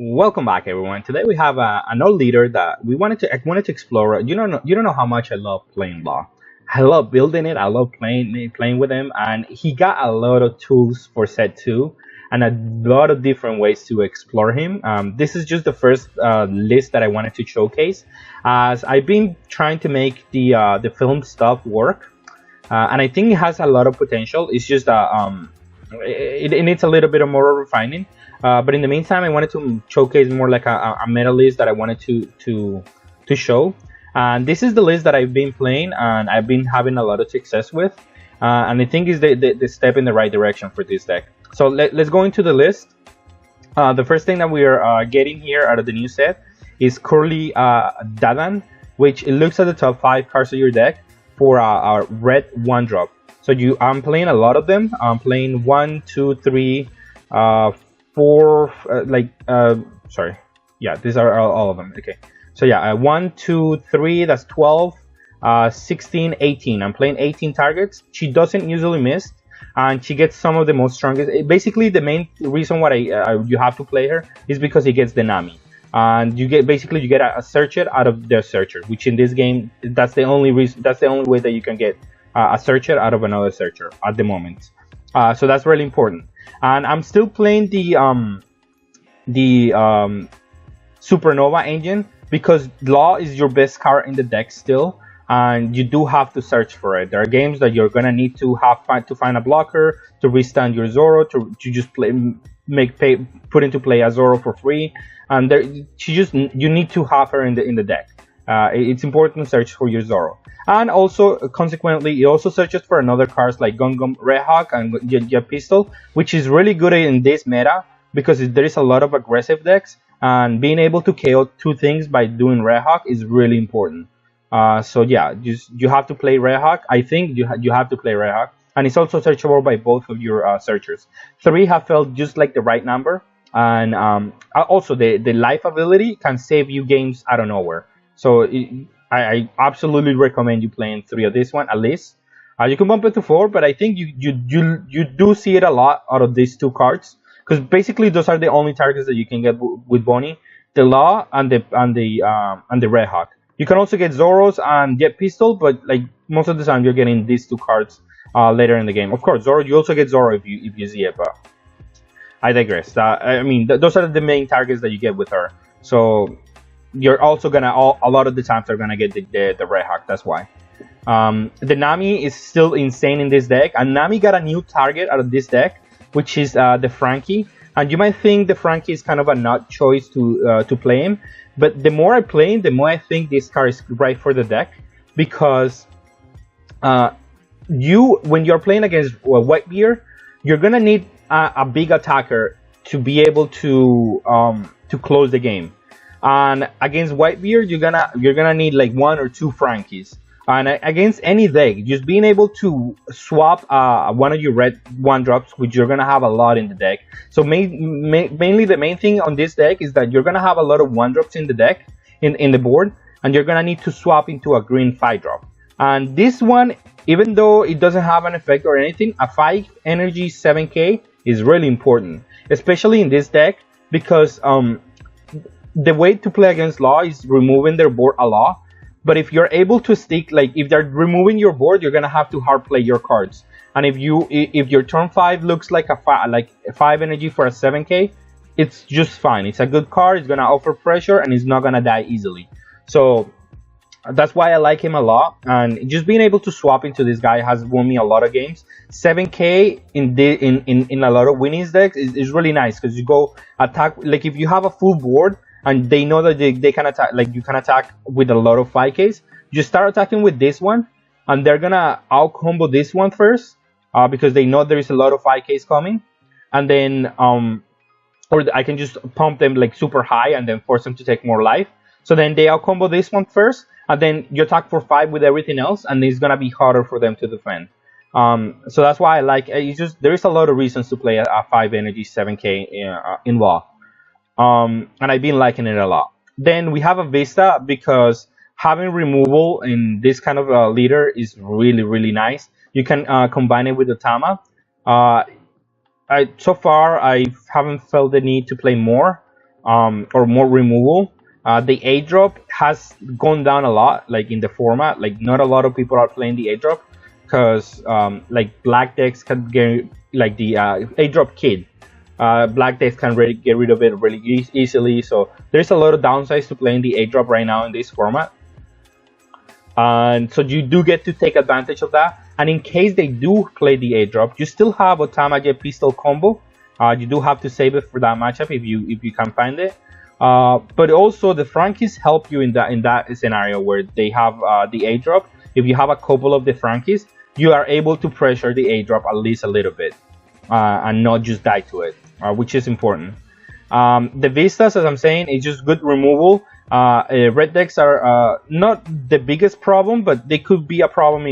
Welcome back, everyone. Today we have another leader that I wanted to explore. You don't know how much I love playing Law. I love building it. I love playing with him, and he got a lot of tools for set two, and a lot of different ways to explore him. This is just the first list that I wanted to showcase, as I've been trying to make the film stuff work, and I think it has a lot of potential. It's just it needs a little bit of more refining. But in the meantime, I wanted to showcase more like a meta list that I wanted to show. And this is the list that I've been playing and I've been having a lot of success with. And I think is the step in the right direction for this deck. So let's go into the list. The first thing that we are getting here out of the new set is Curly Dadan, which it looks at the top 5 cards of your deck for a red 1-drop. So I'm playing a lot of them. I'm playing 1, 2, 3, 4, sorry, yeah, these are all of them. Okay, so yeah, 1, 2, 3, that's 12, 16, 18. I'm playing 18 targets. She doesn't usually miss, and she gets some of the most strongest. Basically, the main reason why you have to play her is because he gets the Nami, and you get a searcher out of their searcher, which in this game that's the only reason. That's the only way that you can get a searcher out of another searcher at the moment. So that's really important. And I'm still playing the Supernova engine because Law is your best card in the deck still, and you do have to search for it. There are games that you're gonna need to find a blocker to restand your Zoro to just put into play a Zoro for free, and you need to have her in the deck. It's important to search for your Zoro. And also, consequently, it also searches for another cards like Gun Gun Red Hawk and Jet Pistol, which is really good in this meta because there is a lot of aggressive decks, and being able to KO 2 things by doing Red Hawk is really important. So yeah, you have to play Red Hawk. I think you have to play Red Hawk, and it's also searchable by both of your searchers. 3 have felt just like the right number, and also the life ability can save you games out of nowhere. So I absolutely recommend you playing 3 of this one at least. You can bump it to 4, but I think you do see it a lot out of these 2 cards because basically those are the only targets that you can get with Bonnie, the Law and the Red Hawk. You can also get Zoros and Jet Pistol, but like most of the time you're getting these 2 cards later in the game. Of course, Zoro, you also get Zoro if you see it, but I digress. I mean, those are the main targets that you get with her. So you're also gonna a lot of the times are gonna get the Red Hawk. That's why. The Nami is still insane in this deck, and Nami got a new target out of this deck, which is the Frankie. And you might think the Frankie is kind of a nut choice to play him, but the more I play him, the more I think this card is right for the deck because when you're playing against Whitebeard, you're gonna need a big attacker to be able to close the game. And against Whitebeard, you're gonna need like 1 or 2 Frankies. And against any deck, just being able to swap one of your red 1-drops, which you're gonna have a lot in the deck. So mainly the main thing on this deck is that you're gonna have a lot of 1-drops in the deck in the board, and you're gonna need to swap into a green 5-drop. And this one, even though it doesn't have an effect or anything, a 5 energy 7k is really important, especially in this deck because the way to play against Law is removing their board a lot, but if you're able to stick, like if they're removing your board, you're gonna have to hard play your cards. And if your turn 5 looks like a 5 energy for a 7k, it's just fine. It's a good card. It's gonna offer pressure and it's not gonna die easily. So that's why I like him a lot. And just being able to swap into this guy has won me a lot of games. 7k in a lot of winnings decks is really nice because you go attack, like if you have a full board and they know that they can attack, like you can attack with a lot of 5ks, you start attacking with this one and they're gonna out combo this one first because they know there is a lot of 5ks coming, and then or I can just pump them like super high and then force them to take more life. So then they out combo this one first, and then you attack for 5 with everything else, and it's gonna be harder for them to defend. So that's why I like there is a lot of reasons to play a 5 energy 7k in Law. And I've been liking it a lot. Then we have a Vista because having removal in this kind of leader is really nice. You can combine it with the Tama. So far I haven't felt the need to play more, or more removal. The A drop has gone down a lot, like in the format. Like not a lot of people are playing the A drop because like black decks can get like the A drop kid. Black decks can really get rid of it really easily. So there's a lot of downsides to playing the A drop right now in this format. And so you do get to take advantage of that. And in case they do play the A drop, you still have a Tamaje pistol combo. You do have to save it for that matchup if you can find it. But also the Frankies help you in that scenario where they have the A drop. If you have a couple of the Frankies, you are able to pressure the A drop at least a little bit and not just die to it, which is important. The Vistas, as I'm saying, is just good removal. Red decks are not the biggest problem, but they could be a problem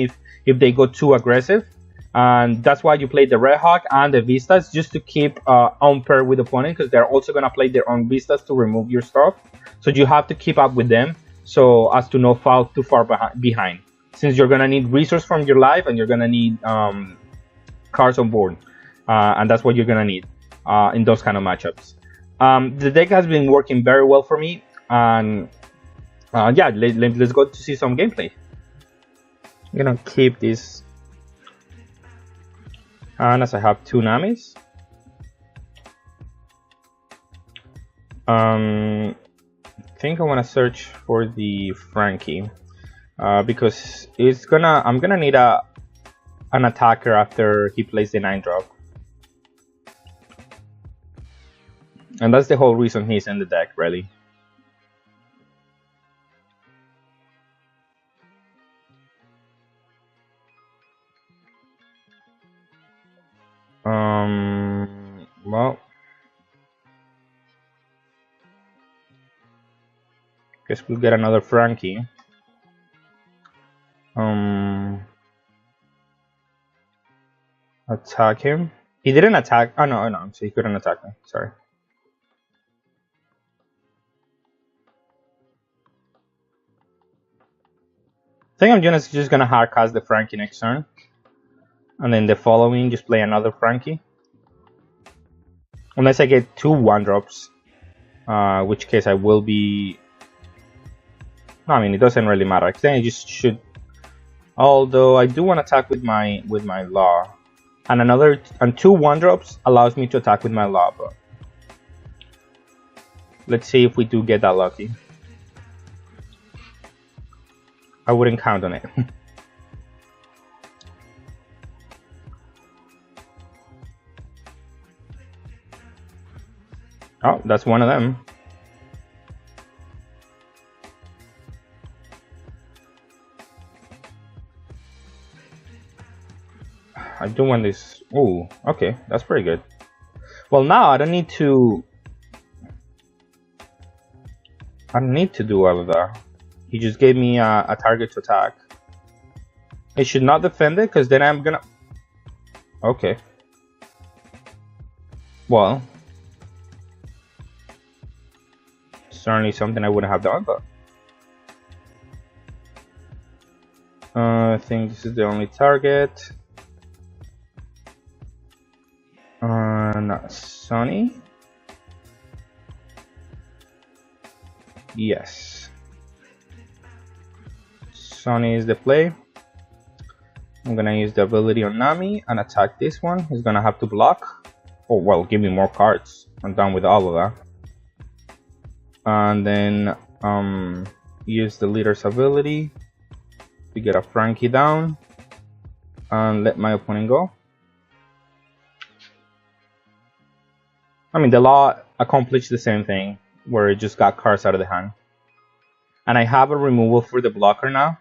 if they go too aggressive. And that's why you play the Red Hawk and the Vistas, just to keep on pair with the opponent, because they're also going to play their own Vistas to remove your stuff. So you have to keep up with them so as to not fall too far behind. Since you're going to need resource from your life and you're going to need cards on board. And that's what you're going to need in those kind of matchups. The deck has been working very well for me. And yeah, let's go to see some gameplay. I'm going to keep this. And as I have 2 Namis, I think I want to search for the Frankie because I'm gonna need an attacker after he plays the 9 drop, and that's the whole reason he's in the deck, really. Well, guess we'll get another Frankie. Attack him. He didn't attack. Oh no, so he couldn't attack me. Sorry. I think I'm just gonna hard cast the Frankie next turn. And then the following, just play another Frankie. Unless I get 2 1-drops. Which case I will be... No, I mean, it doesn't really matter. I think I just should... Although, I do want to attack with my Law. And 2 1-drops allows me to attack with my Law, but... Let's see if we do get that lucky. I wouldn't count on it. Oh, that's one of them. I do want this. Oh, okay, that's pretty good. Well, now I don't need to do all of that. He just gave me a target to attack. I should not defend it, because then I'm gonna... Okay. Well... Certainly something I wouldn't have done, but... I think this is the only target. Not Sunny. Yes. Sunny is the play. I'm gonna use the ability on Nami and attack this one. He's gonna have to block. Oh well, give me more cards. I'm done with all of that. And then use the leader's ability to get a Frankie down and let my opponent go. I mean, the Law accomplished the same thing, where it just got cards out of the hand. And I have a removal for the blocker now,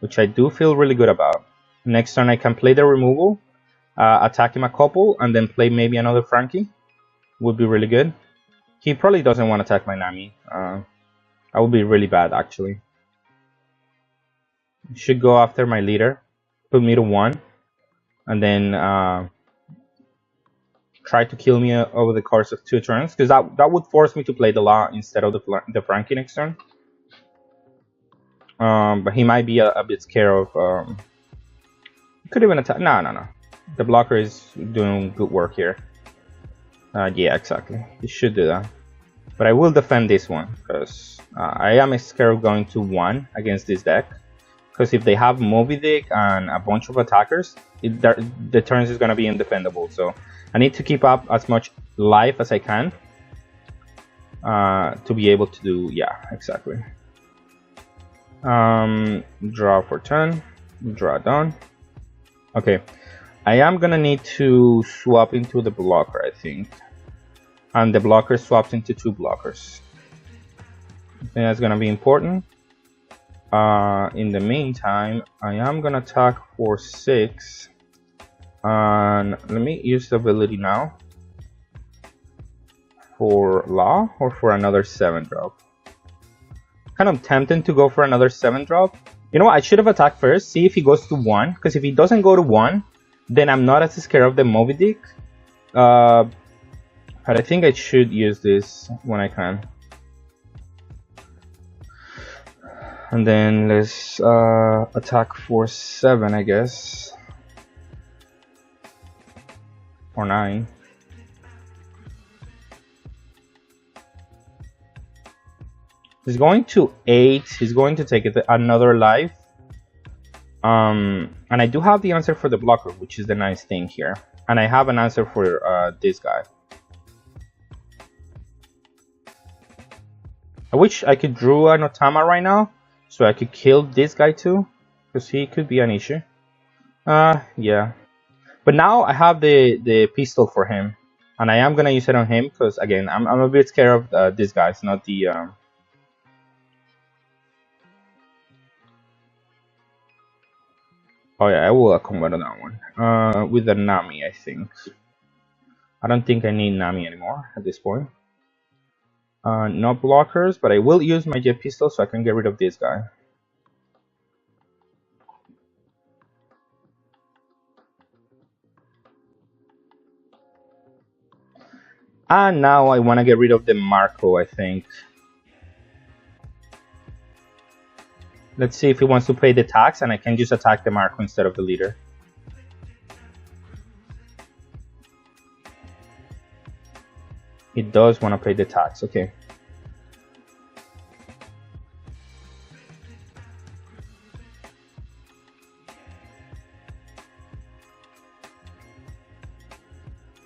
which I do feel really good about. Next turn I can play the removal, attack him a couple, and then play maybe another Frankie. Would be really good. He probably doesn't want to attack my Nami. That would be really bad, actually. Should go after my leader, put me to 1, and then try to kill me over the course of 2 turns, because that would force me to play the Law instead of the Frankie next turn. But he might be a bit scared of... could even attack... No. The blocker is doing good work here. Yeah, exactly. He should do that. But I will defend this one because I am scared of going to 1 against this deck. Because if they have Moby Dick and a bunch of attackers, the turns is going to be indefendable. So I need to keep up as much life as I can to be able to do, yeah, exactly. Draw for turn, draw down. Okay, I am going to need to swap into the blocker, I think. And the blocker swaps into 2 blockers. I think that's gonna be important. In the meantime, I am gonna attack for 6. And let me use the ability now. For Law or for another 7-drop? Kind of tempted to go for another 7-drop. You know what? I should have attacked first, see if he goes to 1. Because if he doesn't go to 1, then I'm not as scared of the Moby Dick. But I think I should use this when I can. And then let's attack for 7, I guess. Or 9. He's going to 8. He's going to take it another life. And I do have the answer for the blocker, which is the nice thing here. And I have an answer for this guy. I wish I could draw an Otama right now, so I could kill this guy too, because he could be an issue. Yeah. But now I have the pistol for him, and I am gonna use it on him, because again, I'm a bit scared of these guys, not the... Oh yeah, I will convert on that one. With the Nami, I think. I don't think I need Nami anymore at this point. No blockers, but I will use my jet pistol so I can get rid of this guy. And now I want to get rid of the Marco, I think. Let's see if he wants to pay the tax, and I can just attack the Marco instead of the leader. He does want to pay the tax, okay.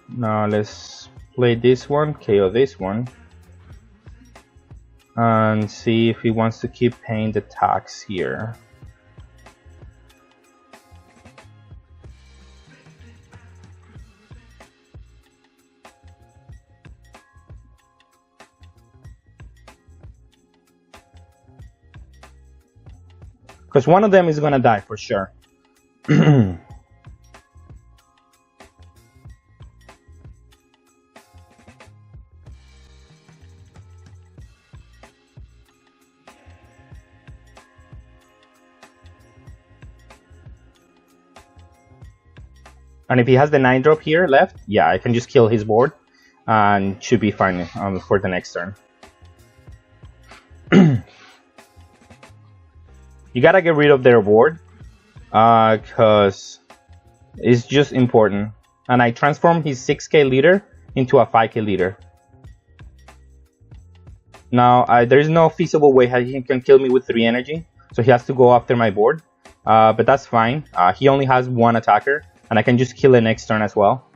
Now let's play this one, KO this one. And see if he wants to keep paying the tax here. Because one of them is gonna die for sure. And if he has the 9-drop here left, yeah, I can just kill his board and should be fine for the next turn. You gotta get rid of their board because it's just important. And I transform his 6k leader into a 5k leader. Now, there is no feasible way how he can kill me with 3 energy, so he has to go after my board. But that's fine. He only has 1 attacker, and I can just kill it next turn as well.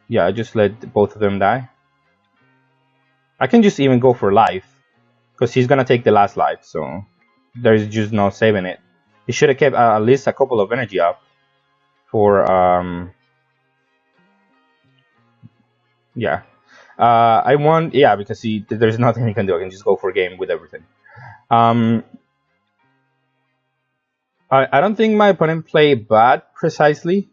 Yeah, I just let both of them die. I can just even go for life, because he's gonna take the last life, so there's just no saving it. He should have kept at least a couple of energy up for yeah. I want, yeah, because there's nothing he can do. I can just go for a game with everything. I don't think my opponent played bad precisely.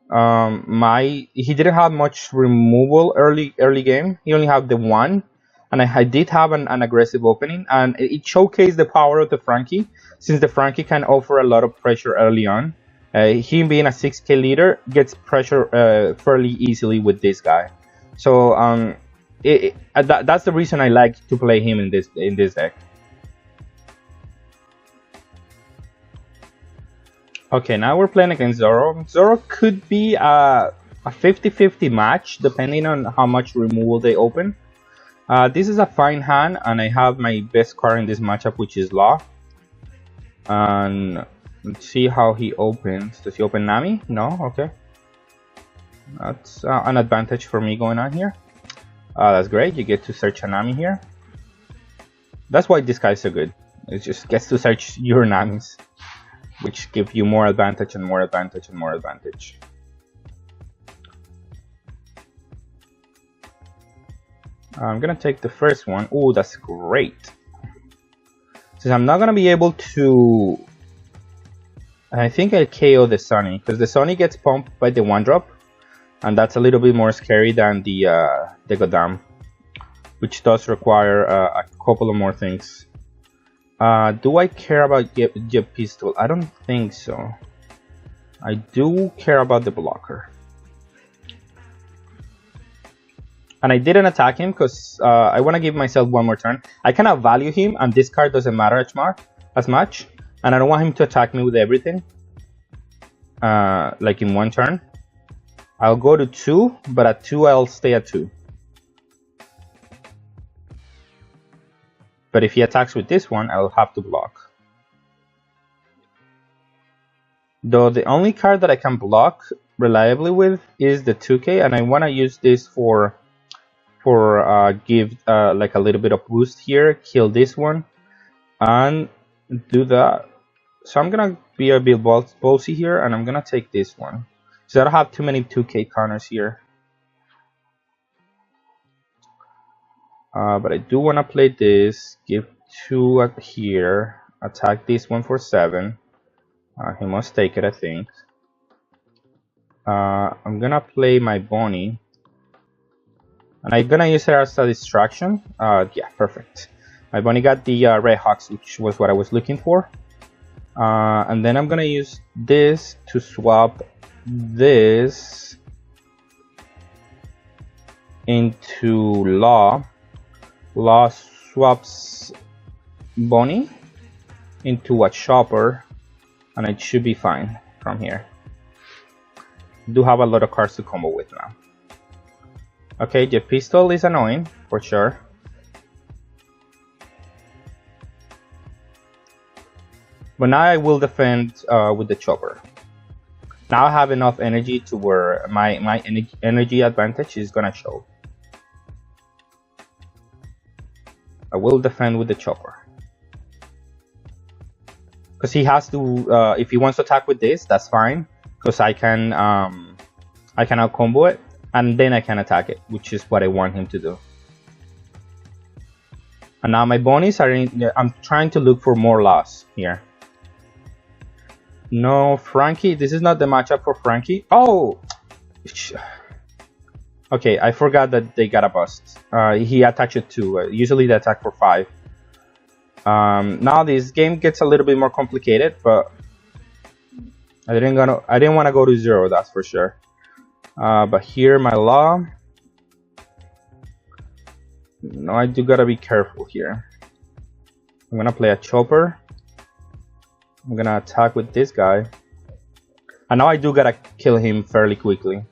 He didn't have much removal early game. He only had the 1, and I did have an aggressive opening, and it showcased the power of the Frankie, since the Frankie can offer a lot of pressure early on. Him being a 6k leader gets pressure fairly easily with this guy. So that's the reason I like to play him in this deck. Okay, now we're playing against Zoro. Zoro could be a a 50-50 match depending on how much removal they open. This is a fine hand, and I have my best card in this matchup, which is Law. And let's see how he opens. Does he open Nami? No? Okay. That's an advantage for me going on here. That's great. You get to search a Nami here. That's why this guy's so good. It just gets to search your Namis, which give you more advantage and more advantage and more advantage. I'm gonna take the first one. Oh, that's great. Since I'm not gonna be able to, I think I'll KO the Sunny, because the Sunny gets pumped by the 1-drop, and that's a little bit more scary than the Godam, which does require a couple of more things. Do I care about Jet Pistol? I don't think so. I do care about the blocker. And I didn't attack him because I want to give myself one more turn. I cannot value him, and this card doesn't matter as much. And I don't want him to attack me with everything, like in one turn. I'll go to 2, but at 2 I'll stay at 2. But if he attacks with this one, I'll have to block. Though the only card that I can block reliably with is the 2K, and I want to use this for give like a little bit of boost here, kill this one, and do that. So I'm gonna be a bit ballsy here, and I'm gonna take this one. So I don't have too many 2K counters here. But I do want to play this, give 2 here, attack this one for 7. He must take it, I think. I'm gonna play my Bonnie. And I'm gonna use her as a distraction. Yeah, perfect. My Bonnie got the Red Hawks, which was what I was looking for. And then I'm gonna use this to swap this into Law. Law swaps Bonnie into a Chopper, and it should be fine from here. Do have a lot of cards to combo with now. Okay, the pistol is annoying for sure. But now I will defend with the Chopper. Now I have enough energy to where my energy advantage is gonna show. I will defend with the Chopper. Because he has to, if he wants to attack with this, that's fine. Because I can out combo it, and then I can attack it, which is what I want him to do. And now my bonies are in, I'm trying to look for more loss here. No, Frankie, this is not the matchup for Frankie. Oh! Okay, I forgot that they got a bust. He attacked it 2. Usually they attack for 5. Now this game gets a little bit more complicated, but I didn't want to go to 0, that's for sure. But here my Law. No, I do gotta be careful here. I'm gonna play a Chopper. I'm gonna attack with this guy. And now I do gotta kill him fairly quickly.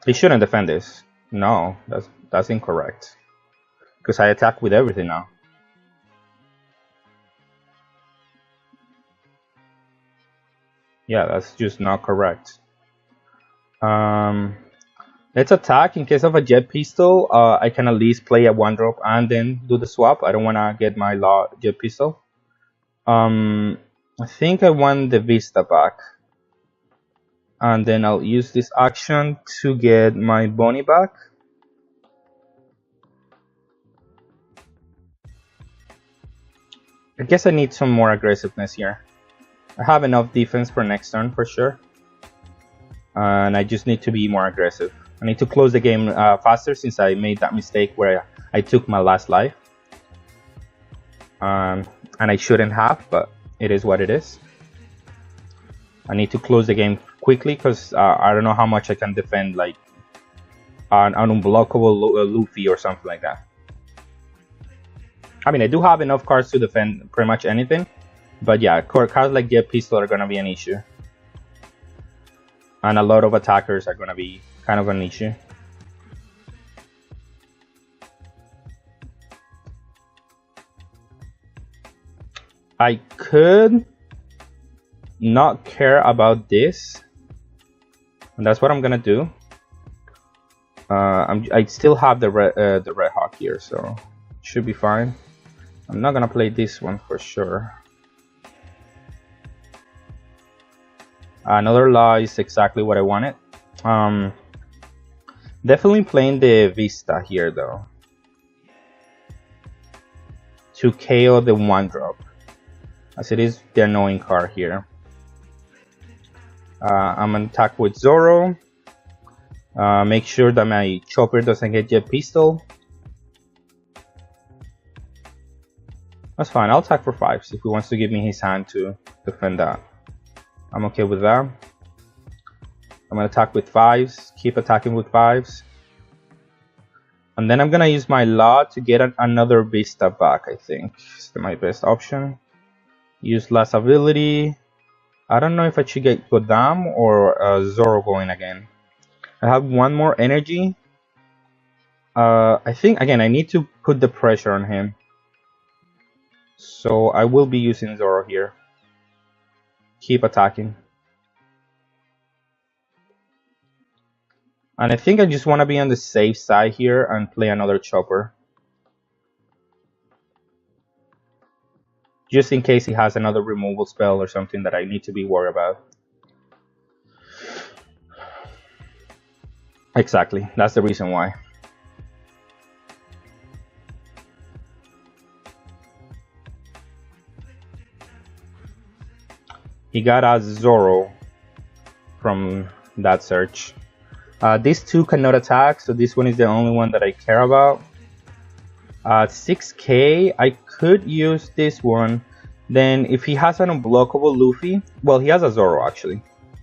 He shouldn't defend this. No, that's incorrect. Because I attack with everything now. Yeah, that's just not correct. Let's attack. In case of a Jet Pistol, I can at least play a 1-drop and then do the swap. I don't want to get my Jet Pistol. I think I want the Vista back. And then I'll use this action to get my Bonnie back. I guess I need some more aggressiveness here. I have enough defense for next turn for sure. And I just need to be more aggressive. I need to close the game faster since I made that mistake where I took my last life. And I shouldn't have, but it is what it is. I need to close the game quickly because I don't know how much I can defend, like an unblockable Luffy or something like that. I mean, I do have enough cards to defend pretty much anything, But yeah, cards like Jet Pistol are gonna be an issue, and a lot of attackers are gonna be kind of an issue. I could not care about this, and that's what I'm gonna do. I still have the Red Hawk here, so it should be fine. I'm not gonna play this one for sure. Another law is exactly what I wanted. Definitely playing the Vista here though, to KO the 1-drop, as it is the annoying card here. I'm gonna attack with Zoro. Make sure that my Chopper doesn't get Jet Pistol. That's fine, I'll attack for 5s if he wants to give me his hand to defend that. I'm okay with that. I'm gonna attack with 5s, keep attacking with 5s. And then I'm gonna use my Law to get another Vista back, I think. It's my best option. Use last ability. I don't know if I should get Godam or Zoro going again. I have one more energy. I think, again, I need to put the pressure on him. So I will be using Zoro here. Keep attacking. And I think I just want to be on the safe side here and play another Chopper. Just in case he has another removal spell or something that I need to be worried about. Exactly, that's the reason why. He got a Zoro from that search. These two cannot attack, so this one is the only one that I care about. 6k, I could use this one. Then if he has an unblockable Luffy, well, he has a Zoro actually,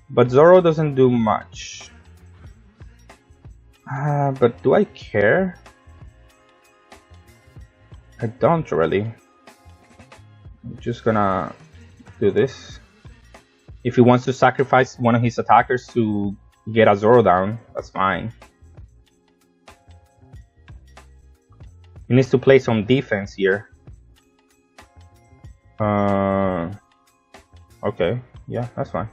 but Zoro doesn't do much. But do I care? I don't really. I'm just gonna do this. If he wants to sacrifice one of his attackers to get a Zoro down, that's fine. He needs to play some defense here. Okay, yeah, that's fine.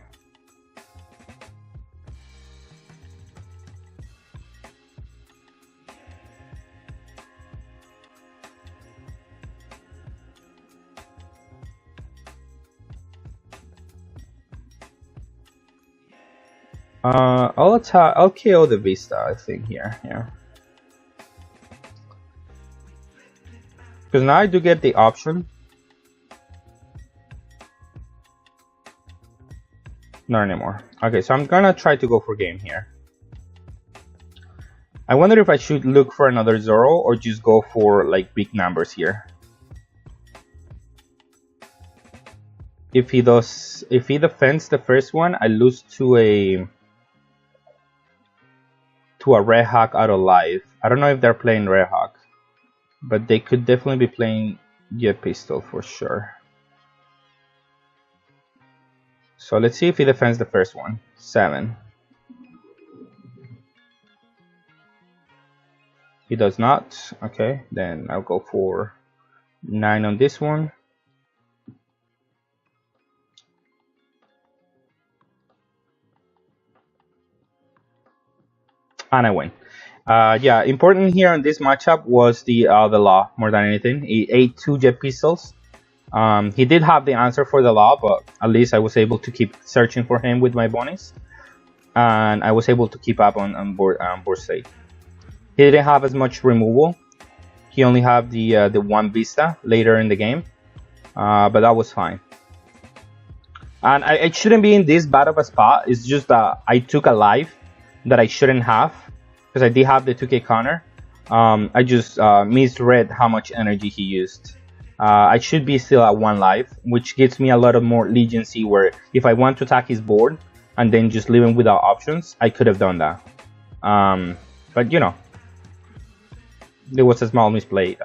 I'll KO the Vista, I think, here, yeah. Because now I do get the option. Not anymore. Okay, so I'm gonna try to go for game here. I wonder if I should look for another Zoro or just go for like big numbers here. If he defends the first one, I lose to a Red Hawk out of life. I don't know if they're playing Red Hawk, but they could definitely be playing Jet Pistol for sure. So let's see if he defends the first one. 7. He does not. Okay, then I'll go for 9 on this one. And I win. Yeah, important here in this matchup was the Law more than anything. He ate 2 Jet Pistols. He did have the answer for the Law, but at least I was able to keep searching for him with my bonus, and I was able to keep up on board state. He didn't have as much removal. He only had the 1 Vista later in the game, but that was fine. And I shouldn't be in this bad of a spot. It's just that I took a life that I shouldn't have, because I did have the 2k counter. I just misread how much energy he used. I should be still at 1 life, which gives me a lot of more legency, where if I want to attack his board and then just leave him without options, I could have done that. But you know, there was a small misplay.